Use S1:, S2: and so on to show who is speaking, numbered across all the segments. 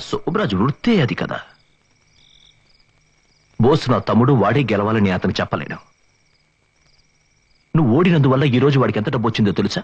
S1: సోమరాజు వృత్తే అది కదా. బోస్ నా తమ్ముడు, వాడే గెలవాలని అతను చెప్పలేను. నువ్వు ఓడినందువల్ల ఈ రోజు వాడికి ఎంత డబ్బు వచ్చిందో తెలుసా?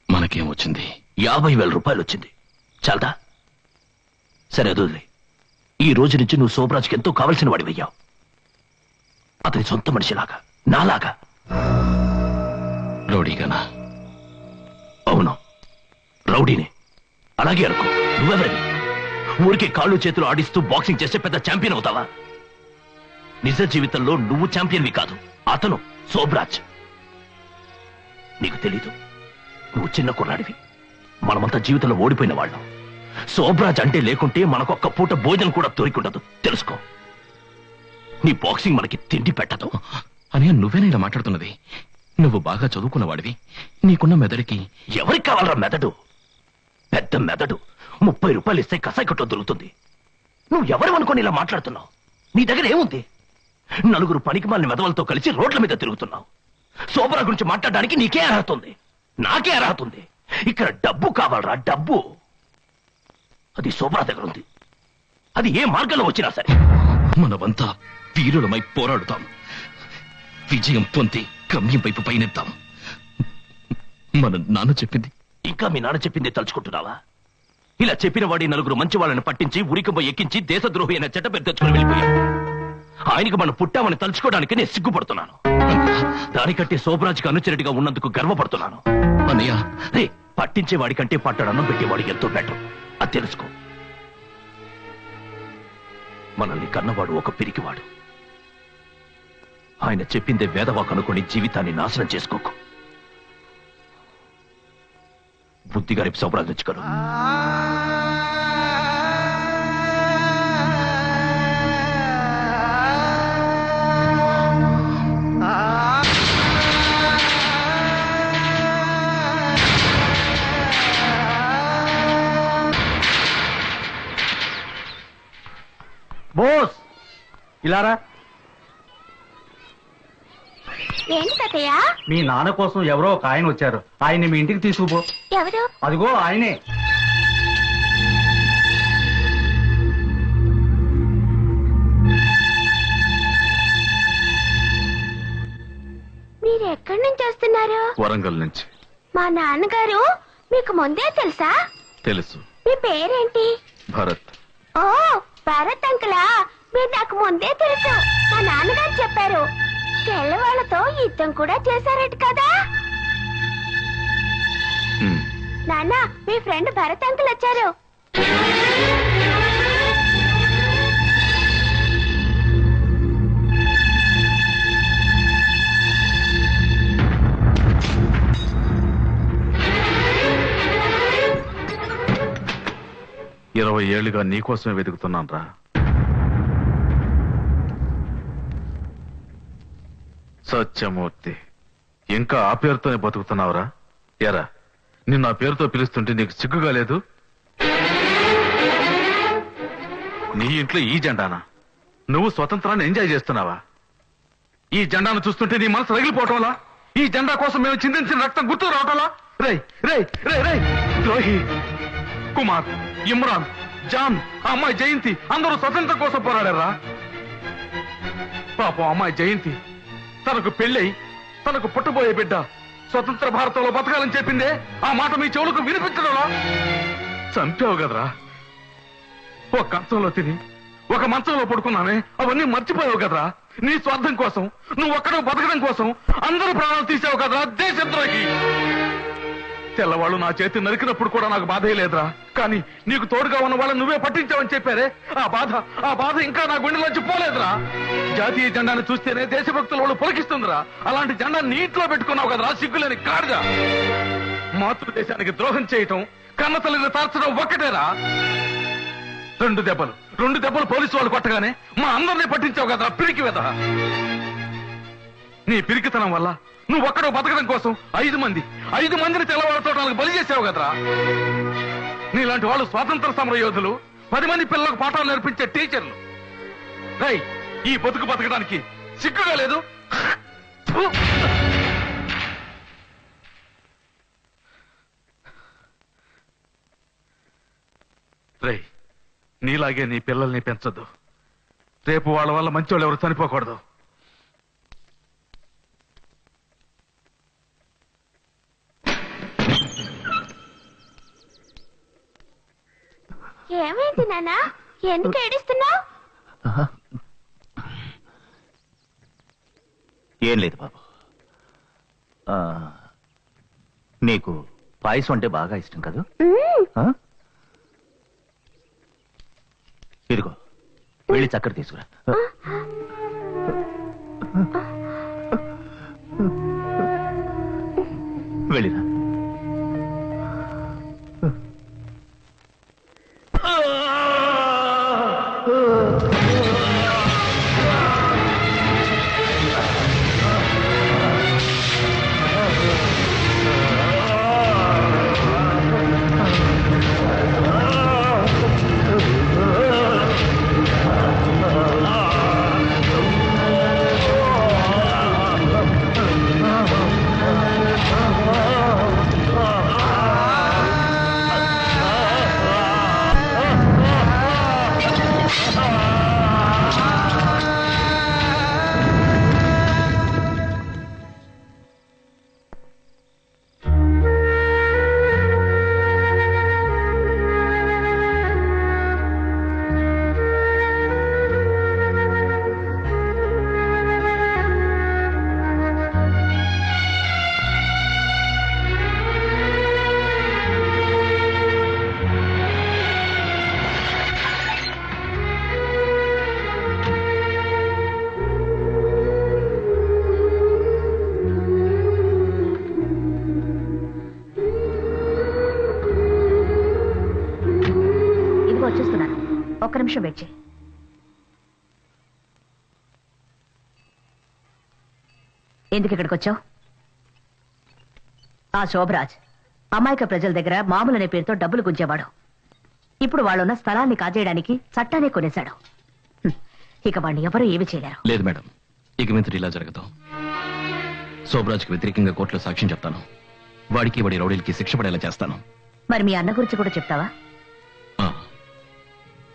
S2: మనకేమొచ్చింది?
S1: 50,000 రూపాయలు వచ్చింది. చాలదా? సరే అదులే. ఈ రోజు నుంచి నువ్వు సోమరాజుకి ఎంతో కావలసిన వాడివయ్యావు. అతని సొంత మనిషిలాగా, నాలాగా.
S2: రౌడీగానా?
S1: అవును, రౌడీనే. అలాగే అనుకో. నువ్వెవరివి? ఊరికే కాళ్ళు చేతులు ఆడిస్తూ బాక్సింగ్ చేస్తే పెద్ద ఛాంపియన్ అవుతావా? నిజ జీవితంలో నువ్వు ఛాంపియన్వి కాదు, అతను సోమరాజ్. నీకు తెలీదు, నువ్వు చిన్న కుర్రాడివి. మనమంతా జీవితంలో ఓడిపోయిన వాళ్ళం. సోమరాజ్ అంటే లేకుంటే మనకొక్క పూట భోజనం కూడా దొరికిండదు, తెలుసుకో. నీ బాక్సింగ్ మనకి తిండి పెట్టదు.
S2: అని నువ్వేనా ఇలా మాట్లాడుతున్నది? నువ్వు బాగా చదువుకున్నవాడివి, నీకున్న మెదడుకి.
S1: ఎవరికి కావాలరా మెదడు? పెద్ద మెదడు 30 రూపాయలు ఇస్తే కసాయి కొట్లో దొరుకుతుంది. నువ్వు ఎవరు అనుకోని ఇలా మాట్లాడుతున్నావు? నీ దగ్గర ఏముంది? నలుగురు పనికిమాలిన మెదవలతో కలిసి రోడ్ల మీద తిరుగుతున్నావు. సోమరా గురించి మాట్లాడడానికి నీకే అర్హత ఉంది, నాకే అర్హత ఉంది. ఇక్కడ డబ్బు కావాలరా, డబ్బు. అది సోమరా దగ్గర ఉంది. అది ఏ మార్గంలో వచ్చినా సరే.
S2: మనమంతా వీరులమై పోరాడుతాం, విజయం పొంది గమ్యం వైపు పయనిద్దాం. మన నాన్న చెప్పింది
S1: ఇంకా మీ నాన్న చెప్పిందే తలుచుకుంటున్నావా? ఇలా చెప్పిన వాడి నలుగురు మంచి వాళ్ళని పట్టించి ఉరికంబ ఎక్కించి దేశద్రోహి అయిన చెడ్డ పేరు తెచ్చుకుని వెళ్ళిపోయాడు. ఆయనకు మనం పుట్టామని తలుచుకోవడానికి నేను సిగ్గుపడుతున్నాను. దానికంటే సోమరాజుకి అనుచరుడిగా ఉన్నందుకు గర్వపడుతున్నాను.
S2: అన్నయ్య,
S1: రే, పట్టించే వాడికంటే పట్టడన్నం పెట్టేవాడికి ఎంతో బెటర్, అది తెలుసుకో. మనల్ని కన్నవాడు ఒక పిరికివాడు. ఆయన చెప్పిందే వేదవాకు అనుకుని జీవితాన్ని నాశనం చేసుకోకు. బుద్ధిగా రేపు సోమరాజు తెచ్చుకోరు.
S3: బోస్ ఇలారా.
S4: ఏంటి తాతయ్య?
S3: మీ నాన్న కోసం ఎవరో ఒక ఆయన వచ్చారు. ఆయన్ని మీ ఇంటికి తీసుకుపో.
S4: ఎవరు?
S3: అదిగో ఆయనే.
S4: మీరు ఎక్కడి నుంచి వస్తున్నారు?
S2: వరంగల్ నుంచి.
S4: మా నాన్నగారు మీకు ముందే తెలుసా?
S2: తెలుసు.
S4: మీ పేరేంటి?
S2: భరత్.
S4: ఓ, భరత్ అంకులా. మీరు నాకు ముందే తెలుసు. మా నాన్నగారు చెప్పారు. తెల్లవాళ్లతో యుద్ధం కూడా చేశారట కదా. నాన్న, మీ ఫ్రెండ్ భరత్ అంకుల్ వచ్చారు.
S5: ఇరవై ఏళ్లుగా నీకోసమే వెతుకుతున్నాను రా. సత్యమూర్తి, ఇంకా ఆ పేరుతోనే బతుకుతున్నావురా? ఎరా, నిన్ను ఆ పేరుతో పిలుస్తుంటే నీకు సిగ్గుగా లేదు? నీ ఇంట్లో ఈ జెండానా? నువ్వు స్వతంత్రాన్ని ఎంజాయ్ చేస్తున్నావా? ఈ జెండాను చూస్తుంటే నీ మనసు రగిలిపోవటంలా? ఈ జెండా కోసం మేము చిందించిన రక్తం గుర్తు రావటంలా? రే రే రే రే ద్రోహి! కుమార్, ఇమ్రాన్, జాన్, ఆ అమ్మాయి జయంతి అందరూ స్వతంత్రం కోసం పోరాడారా? పాపం అమ్మాయి జయంతి తనకు పెళ్ళై తనకు పుట్టబోయే బిడ్డ స్వతంత్ర భారతంలో బతకాలని చెప్పిందే. ఆ మాట మీ చెవులకు వినిపించడంలా? చంపావు కదరా. ఒక కంచంలో తిని ఒక మంచంలో పడుకున్నానే, అవన్నీ మర్చిపోయావు కదరా. నీ స్వార్థం కోసం, నువ్వు ఒక్కడో బతకడం కోసం అందరూ ప్రాణాలు తీసావు కదరా దేశద్రోహి. తెల్లవాళ్ళు నా చేతి నరికినప్పుడు కూడా నాకు బాధే లేదురా. కానీ నీకు తోడుగా ఉన్న వాళ్ళని నువ్వే పట్టించావని చెప్పారే, ఆ బాధ ఇంకా నా గుండెలోంచి పోలేదురా. జాతీయ జెండాను చూస్తేనే దేశభక్తుల వాళ్ళు పులకిస్తుందిరా. అలాంటి జెండా నీ ఇంట్లో పెట్టుకున్నావు కదరా, సిగ్గులేని గాడిద. మాతృదేశానికి ద్రోహం చేయటం, కన్నతల్లిని తార్చడం ఒక్కటేరా. రెండు దెబ్బలు పోలీసు వాళ్ళు కొట్టగానే మా అందరినీ పట్టించావు కదరా పిరికి వెద. నీ పిరికితనం వల్ల నువ్వు ఒక్కడో బతకడం కోసం 5 మందిని తెల్లవాళ్ళతో బలి చేసావు కదరా. నీలాంటి వాళ్ళు స్వాతంత్ర సమర యోధులు, 10 మంది పిల్లలకు పాఠాలు నేర్పించే టీచర్లు. రై, ఈ బతుకు బతకడానికి సిగ్గుగా లేదు? రేయ్, నీలాగే నీ పిల్లల్ని పెంచొద్దు. రేపు వాళ్ళ వల్ల మంచోళ్ళు ఎవరు చనిపోకూడదు.
S4: ఏమైంది నాన్న? ఎందుకు ఏడుస్తున్నావు?
S1: ఏం లేదు బాబు. నీకు పాయసం అంటే బాగా ఇష్టం కదా? ఇదిగో వెళ్ళి చక్కెర తీసుకురా. వెళ్ళిరా.
S6: వచ్చేస్తున్నాను, ఒక్క నిమిషం వెయిట్ చేయి. ఎందుకు ఇక్కడికి వచ్చావు? ఆ శోభరాజ్ అమాయక ప్రజల దగ్గర మామూలు అనే పేరుతో డబ్బులు గుంజేవాడు. ఇప్పుడు వాళ్ళున్న స్థలాన్ని కాజేయడానికి చట్టాన్ని కొనేశాడు. ఇక వాడిని ఎవరూ ఏమి చేయలేరు.
S2: లేదు మేడం, ఇక మీద ఇలా జరగదు. శోభరాజ్కి వ్యతిరేకంగా కోర్టులో సాక్ష్యం చెప్తాను. వాడికి వాడి రౌడీలకి శిక్ష పడేలా చేస్తాను.
S6: మరి మీ అన్న గురించి కూడా చెప్తావా?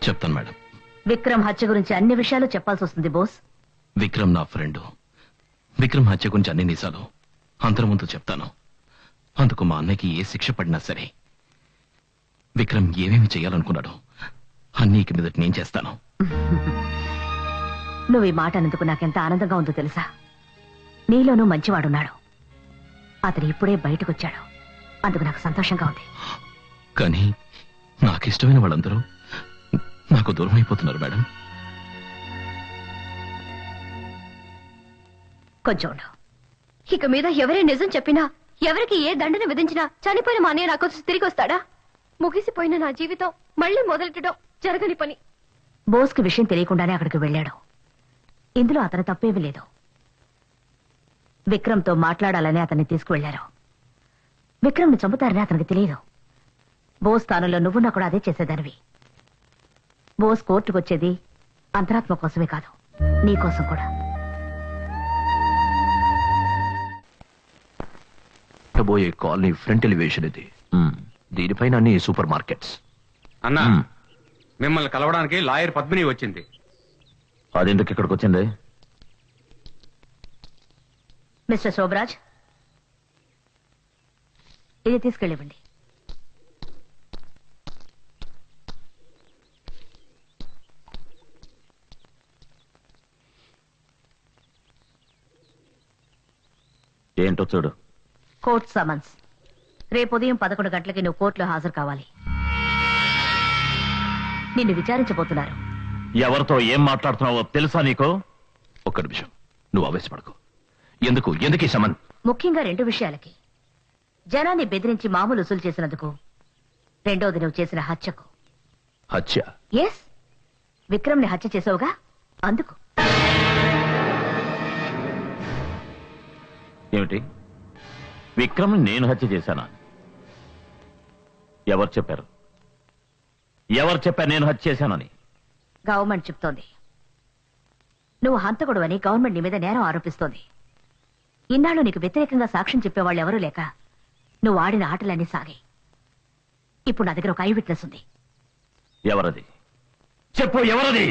S2: చెప్తాను మేడం.
S6: విక్రమ్ హత్య గురించి అన్ని విషయాలు చెప్పాల్సి వస్తుంది బోస్.
S2: విక్రమ్ నా ఫ్రెండ్. విక్రమ్ హత్య గురించి అన్ని నిజాలు అందరి ముందు చెప్తాను. అందుకు మా అన్నయ్యకి ఏ శిక్ష పడినా సరే, విక్రమ్ ఏమేమి చేయాలనుకున్నాడో అన్నీ ఇక మీదట నేను చేస్తాను.
S6: నువ్వు ఈ మాట అన్నందుకు నాకెంత ఆనందంగా ఉందో తెలుసా? నీలోనూ మంచివాడున్నాడు. అతను ఇప్పుడే బయటకొచ్చాడు. అందుకు నాకు సంతోషంగా ఉంది.
S2: కానీ నాకు ఇష్టమైన వాళ్ళందరూ నాకు దూరం అయిపోతున్నారు మేడం.
S6: కొంచెం ఉండు. ఇక మీద ఎవరే నిజం చెప్పినా, ఎవరికి ఏ దండన విధించినా చనిపోయిన మా అన్నయ్య నాకు తిరిగి వస్తాడా? ముగిసిపోయిన నా జీవితం మళ్ళీ మొదలెట్టడం జరగని పని. బోస్కి విషయం తెలియకుండానే అక్కడికి వెళ్ళాడు. ఇందులో అతని తప్పేమీ లేదు. విక్రమ్తో మాట్లాడాలని అతన్ని తీసుకువెళ్లారు. విక్రమ్ని చంపుతారని అతనికి తెలియదు. బోస్ స్థానంలో నువ్వున్నా కూడా అదే చేసేదానివి. బోస్ కోర్టుకు వచ్చేది అంతరాత్మ కోసమే కాదు, నీ కోసం కూడా.
S1: పోయే కాలనీ ఫ్రంట్ ఎలివేషన్ ఇది. దీనిపైన అన్ని సూపర్ మార్కెట్స్.
S3: అన్నా, మిమ్మల్ని కలవడానికి లాయర్ పద్మిని వచ్చింది.
S1: అదెందుకు ఇక్కడికి వచ్చింది?
S6: మిస్టర్ శోభరాజ్, ఇది తీసుకెళ్ళివ్వండి.
S1: ఏంటో చూడు.
S6: Court summons. రేపు ఉదయం 11 గంటలకి నువ్వు కోర్టులో హాజరు కావాలి. నిన్ను విచారించబోతున్నారు.
S1: ఎవరితో ఏం మాట్లాడుతున్నావో తెలుసా నీకు?
S2: ఒక్క నిమిషం, నువ్వు ఆవేశపడకు. ఎందుకు ఎందుకు ఈ సమన్?
S6: ముఖ్యంగా 2 విషయాలకి. జనాన్ని బెదిరించి మామూలు వసూలు చేసినందుకు, రెండోది నువ్వు చేసిన హత్యకు.
S1: హత్య?
S6: ఎస్, విక్రమ్ని హత్య చేసావుగా, అందుకు.
S1: ఏమిటి? విక్రమ్ నేను హత్య చేశానా? ఎవరు చెప్పారు? ఎవరు చెప్పారు నేను హత్య చేశానని?
S6: గవర్నమెంట్ చెప్తోంది. నువ్వు హంతకుడు అని గవర్నమెంట్ నీ మీద నేరం ఆరోపిస్తోంది. ఇన్నాళ్ళు నీకు వ్యతిరేకంగా సాక్ష్యం చెప్పేవాళ్ళు ఎవరూ లేక నువ్వు ఆడిన ఆటలన్నీ సాగాయి. ఇప్పుడు నా దగ్గర ఒక ఐ విట్నెస్ ఉంది.
S1: ఎవరది చెప్పు, ఎవరది?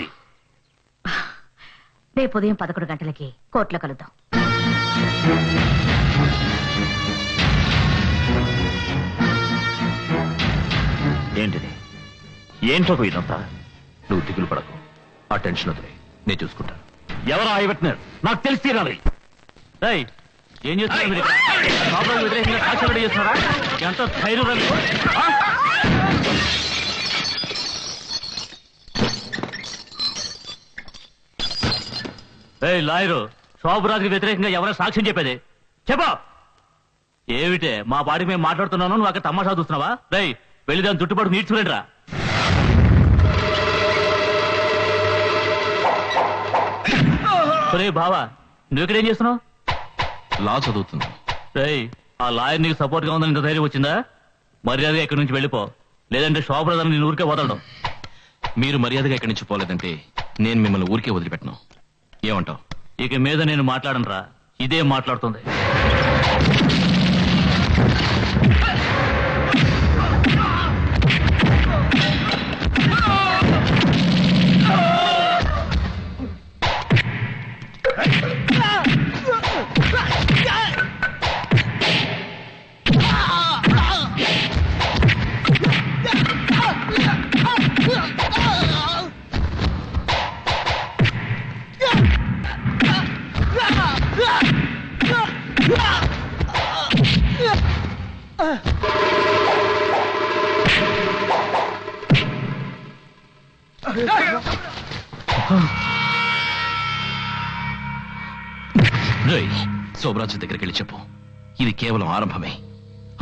S7: రేపు ఉదయం 11 గంటలకి కోర్టులో కలుద్దాం.
S1: ఏంటిది? ఏంటో ఇదంతా? నువ్వు దిగులు పడకు, ఆ టెన్షన్ వదిలే, నేను చూసుకుంటాను. ఎవరు ఐ విట్నెస్? నాకు తెలిసి తీరాలి. ఏం చేస్తున్నారు మీరు? ప్రాబ్లం వ్యతిరేకంగా సాక్షి చేస్తున్నారా? ఎంత ధైర్యం! లాయరు, శోభరాజుకి వ్యతిరేకంగా ఎవరైనా సాక్ష్యం చెప్పేది చెప్పా. ఏమిటే మా బాడీ మేము మాట్లాడుతున్నాను, నువ్వు అక్కడ తమాషా చూస్తున్నావా? వెళ్ళి దాని చుట్టుపడి నీడ్చుకునేట్రా. బావా, నువ్వు ఇక్కడేం చేస్తున్నావు?
S2: లా చదువుతున్నా.
S1: ఆ లాయర్ నీకు సపోర్ట్ గా ఉందని ఇంత ధైర్యం వచ్చిందా? మర్యాదగా ఇక్కడి నుంచి వెళ్ళిపో, లేదంటే శోభరాజు నేను ఊరికే వదలడం.
S2: మీరు మర్యాదగా ఇక్కడి నుంచి పోలేదంటే నేను మిమ్మల్ని ఊరికే వదిలిపెట్టను. ఏమంటావు?
S1: ఇక మీద నేను మాట్లాడనురా, ఇదే మాట్లాడుతుంది.
S2: శోభరాజు దగ్గరికి వెళ్ళి చెప్పు, ఇది కేవలం ఆరంభమే.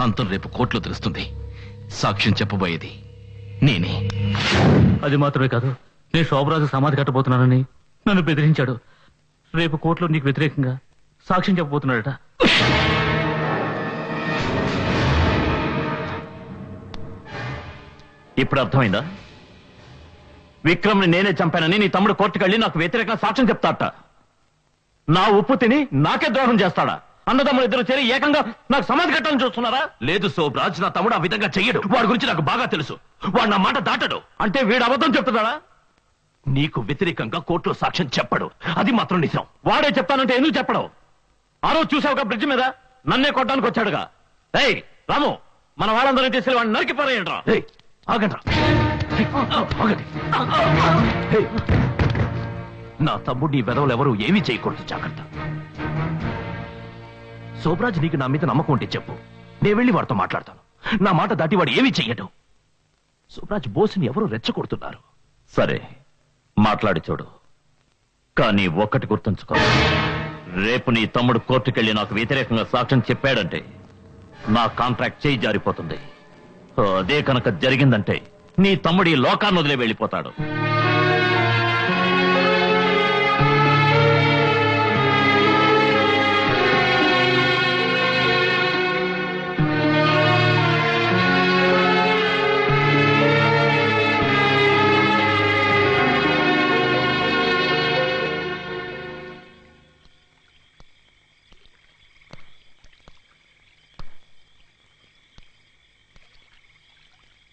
S2: అంతం రేపు కోర్టులో తెలుస్తుంది. సాక్ష్యం చెప్పబోయేది నేనే.
S1: అది మాత్రమే కాదు, నేను శోభరాజు సమాధి కట్టబోతున్నానని నన్ను బెదిరించాడు. రేపు కోర్టులో నీకు వ్యతిరేకంగా సాక్ష్యం చెప్పబోతున్నాడట. ఇప్పుడు అర్థమైందా? విక్రమ్ని నేనే చంపానని నీ తమ్ముడు కోర్టుకు వెళ్ళి నాకు వ్యతిరేకంగా సాక్ష్యం చెప్తాడట. నా ఉప్పు తిని నాకే ద్రోహం చేస్తాడా? అన్నదమ్ములు ఇద్దరు చేరి ఏకంగా నాకు సమాధి కట్టాలని చూస్తున్నారా? లేదు శోభరాజ్, నా తమ్ముడు ఆ విధంగా చెయ్యడు. వాడి గురించి నాకు బాగా తెలుసు. వాడు నా మాట దాటడు. అంటే వీడు అబద్ధం చెప్తున్నాడా? నీకు వ్యతిరేకంగా కోర్టులో సాక్ష్యం చెప్పడు, అది మాత్రం నిజం. వాడే చెప్తానంటే ఎందుకు చెప్పడం? ఆ రోజు చూసావుగా బ్రిడ్జ్ మీద నన్నే కొట్టడానికి వచ్చాడుగా. రాము, మన వాళ్ళందరినీ తీసుకెళ్ళి వాడిని నరికి పారేయండిరా. ఆగండి, నా తమ్ముడిని వెదవులు ఎవరు ఏమీ చేయకూడదు, జాగ్రత్త. శోభరాజ్, నీకు నా మీద నమ్మకం ఉంటే చెప్పు, నేను వెళ్ళి వాడితో మాట్లాడతాను. నా మాట దాటి వాడు ఏమీ చెయ్యడు. శోభరాజ్ బోస్ని ఎవరు రెచ్చగొడుతున్నారు. సరే, మాట్లాడి చూడు. కానీ ఒక్కటి గుర్తుంచుకో, రేపు నీ తమ్ముడు కోర్టుకెళ్ళి నాకు వ్యతిరేకంగా సాక్ష్యం చెప్పాడంటే నా కాంట్రాక్ట్ చేయి జారిపోతుంది. అదే కనుక జరిగిందంటే నీ తమ్ముడు ఈ లోకాన్ని వదిలే వెళ్ళిపోతాడు.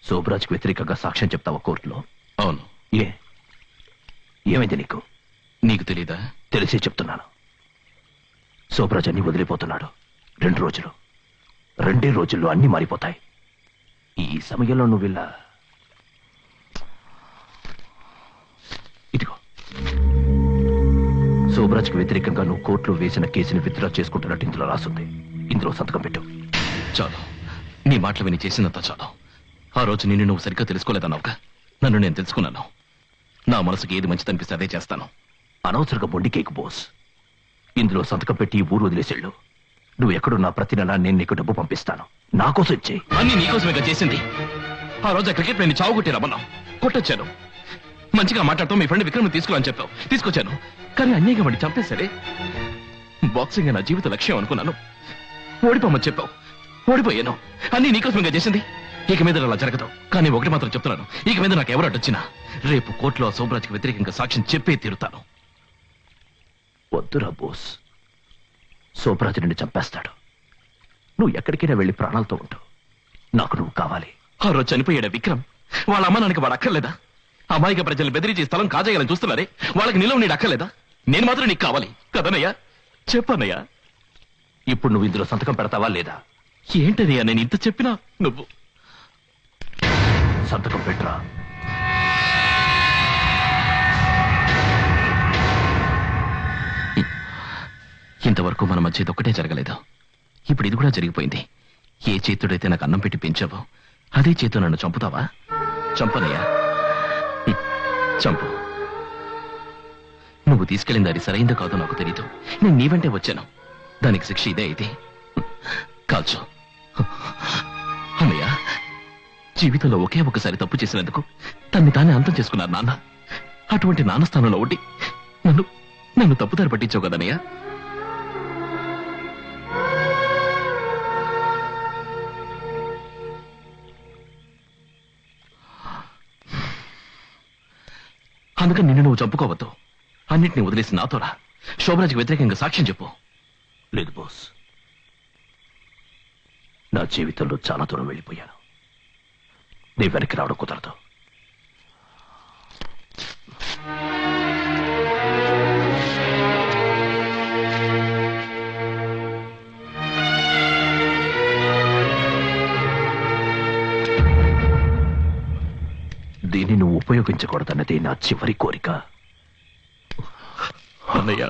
S1: శోభరాజ్కి వ్యతిరేకంగా సాక్ష్యం చెప్తావా కోర్టులో?
S2: అవును.
S1: ఏమైంది నీకు?
S2: నీకు తెలీదా?
S1: తెలిసే చెప్తున్నాను. శోభరాజ్ అన్ని వదిలిపోతున్నాడు. 2 రోజులు, 2 రోజుల్లో అన్ని మారిపోతాయి. ఈ సమయంలో నువ్వు ఇలా ఇదిగో, శోభరాజ్కి వ్యతిరేకంగా నువ్వు కోర్టులో వేసిన కేసుని విత్డ్రా చేసుకుంటున్నట్టు ఇందులో రాసుంది. ఇందులో సంతకం పెట్టు.
S2: చాలు, నీ మాటలు విని చేసినంత చాలు. ఆ రోజు నిన్ను నువ్వు సరిగ్గా తెలుసుకోలేదన్నావుగా, నన్ను నేను తెలుసుకున్నాను. నా మనసుకి ఏది మంచిదనిపిస్తే అదే చేస్తాను.
S1: అనవసరంగా మొండికేకు బోస్. ఇందులో సంతకం పెట్టి ఊరు వదిలేసేళ్ళు. నువ్వు ఎక్కడున్నా ప్రతి నెల నేను నీకు డబ్బు పంపిస్తాను. నా కోసం ఇచ్చేయి.
S2: అన్ని నీకోసమేగా చేసింది. ఆ రోజు ఆ క్రికెట్ నేను చావు కొట్టి రమ్మన్నావు, కొట్టొచ్చాను. మంచిగా మాట్లాడుతూ మీ ఫ్రెండ్ విక్రమ్ తీసుకురాని చెప్పావు, తీసుకొచ్చాను. కానీ అన్యాయంగా వాడిని చంపేసరే. బాక్సింగ్ నా జీవిత లక్ష్యం అనుకున్నాను. ఓడిపోమని చెప్పావు, ఓడిపోయాను. అన్ని నీకోసమేగా చేసింది. ఇక మీద అలా జరగదు. కానీ ఒకటి మాత్రం చెప్తున్నాను, ఇక మీద నాకు ఎవరు అడ్డొచ్చినా రేపు కోర్టులో శోభరాజ్కి వ్యతిరేకంగా సాక్ష్యం చెప్పే తీరుతాను.
S1: వద్దురా బోస్, శోభరాజ్ నిన్ను చంపేస్తాడు. నువ్వు ఎక్కడికైనా వెళ్ళి ప్రాణాలతో ఉంటావు. నాకు నువ్వు కావాలి.
S2: ఆ రోజు చనిపోయాడా విక్రమ్? వాళ్ళ అమ్మ నాన్నకి వాడు అక్కర్లేదా? అమాయక ప్రజలు బెదిరించి స్థలం కాజేయాలని చూస్తున్నారే, వాళ్ళకి నిలవ నీడు అక్కర్లేదా? నేను మాత్రం నీకు కావాలి కదనయ్యా? చెప్పన్నయ్యా.
S1: ఇప్పుడు నువ్వు ఇందులో సంతకం పెడతావా లేదా?
S2: ఏంటనయ్యా నేను ఇంత చెప్పినా నువ్వు
S1: సంతకం పెట్టరా.
S2: ఇంతవరకు మన మధ్య ఇదొక్కటే జరగలేదు. ఇప్పుడు ఇది కూడా జరిగిపోయింది. ఏ చేతుడైతే నాకు అన్నం పెట్టి పెంచావో అదే చేతు నన్ను చంపుతావా? చంపనయ్యా, చంపు. నువ్వు తీసుకెళ్ళింది అది సరైందో కాదో నాకు తెలీదు. నేను నీ వెంటే వచ్చాను. దానికి శిక్ష ఇదే అయితే కాల్చు. అన్నయ్య, జీవితంలో ఒకే ఒకసారి తప్పు చేసినందుకు తన్ని తానే అంతం చేసుకున్నారు నాన్న. అటువంటి నాన్న స్థానంలో ఉండి నన్ను తప్పుదారి పట్టించావు కదనయ్యా. అందుకని నిన్ను నువ్వు చంపుకోవద్దు. అన్నిటినీ వదిలేసి నాతో రా. శోభరాజ్కి వ్యతిరేకంగా సాక్ష్యం చెప్పు.
S1: లేదు బాస్, నా జీవితంలో చాలా దూరం వెళ్ళిపోయాను. నీ వెనక్కి రావడం కుదరదు. దీన్ని నువ్వు ఉపయోగించకూడదన్నది నా చివరి కోరిక.
S2: అన్నయ్య,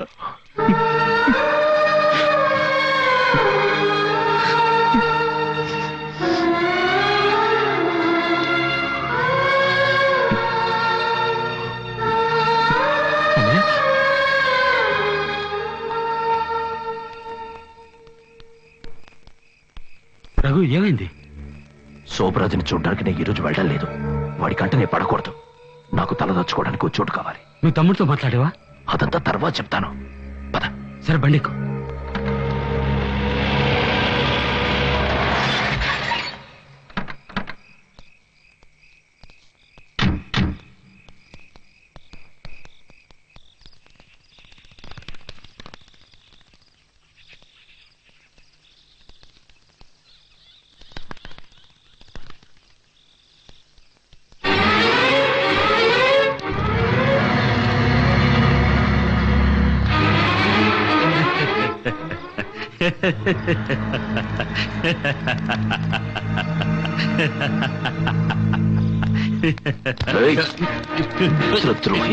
S3: రఘు ఏమైంది?
S1: శోభరాజుని చూడడానికి నేను ఈరోజు వెళ్ళడం లేదు. వాడి కంట నేను పడకూడదు. నాకు తలదచ్చుకోవడానికి ఒక చోటు కావాలి.
S3: నువ్వు తమ్ముడితో మాట్లాడేవా?
S1: అదంతా తర్వాత చెప్తాను. పద.
S3: సరే బండికు.
S1: ఏయ్, శత్రువు.